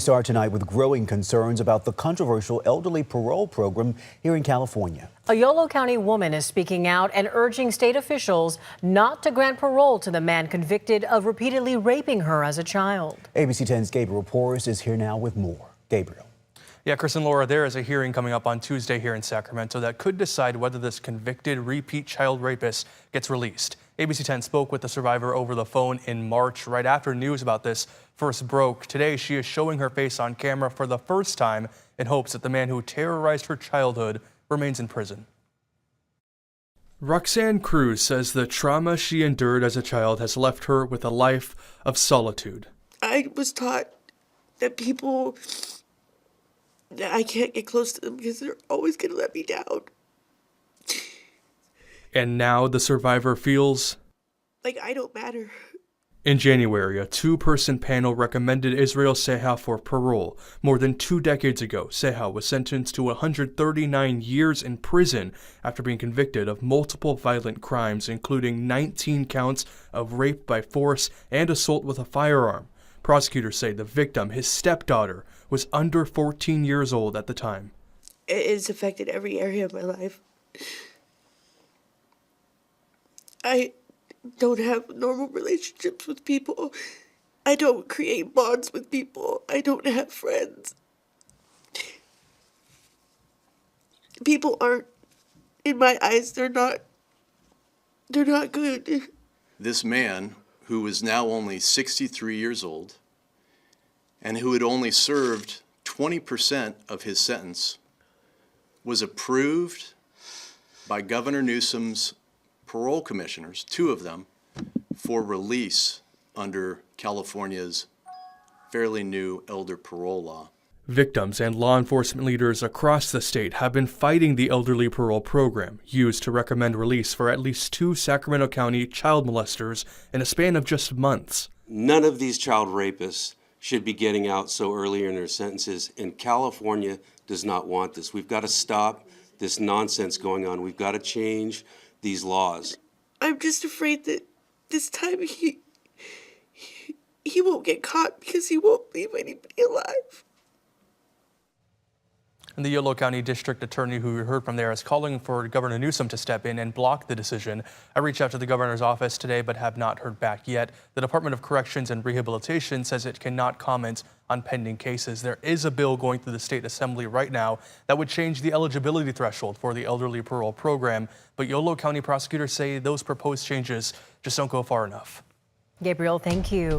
Start tonight with growing concerns about the controversial elderly parole program here in California. A Yolo County woman is speaking out and urging state officials not to grant parole to the man convicted of repeatedly raping her as a child. ABC 10's Gabriel Porras is here now with more. Gabriel. Yeah, Chris and Laura, there is a hearing coming up on Tuesday here in Sacramento that could decide whether this convicted repeat child rapist gets released. ABC 10 spoke with the survivor over the phone in March, right after news about this first broke. Today, she is showing her face on camera for the first time in hopes that the man who terrorized her childhood remains in prison. Roxanne Cruz says the trauma she endured as a child has left her with a life of solitude. I was taught that I can't get close to them because they're always going to let me down. And now the survivor feels like I don't matter. In January, a two-person panel recommended Israel Ceja for parole. More than 2 decades ago, Ceja was sentenced to 139 years in prison after being convicted of multiple violent crimes, including 19 counts of rape by force and assault with a firearm. Prosecutors say the victim, his stepdaughter, was under 14 years old at the time. It's affected every area of my life. I don't have normal relationships with people. I don't create bonds with people. I don't have friends. People aren't, in my eyes, they're not good. This man, who is now only 63 years old, and who had only served 20% of his sentence, was approved by Governor Newsom's parole commissioners, 2 of them, for release under California's fairly new elder parole law. Victims and law enforcement leaders across the state have been fighting the elderly parole program, used to recommend release for at least 2 Sacramento County child molesters in a span of just months. None of these child rapists should be getting out so early in their sentences, and California does not want this. We've got to stop this nonsense going on. We've got to change these laws. I'm just afraid that this time he won't get caught because he won't leave anybody alive. And the Yolo County District Attorney, who we heard from there, is calling for Governor Newsom to step in and block the decision. I reached out to the governor's office today but have not heard back yet. The Department of Corrections and Rehabilitation says it cannot comment on pending cases. There is a bill going through the state assembly right now that would change the eligibility threshold for the elderly parole program, but Yolo County prosecutors say those proposed changes just don't go far enough. Gabriel, thank you.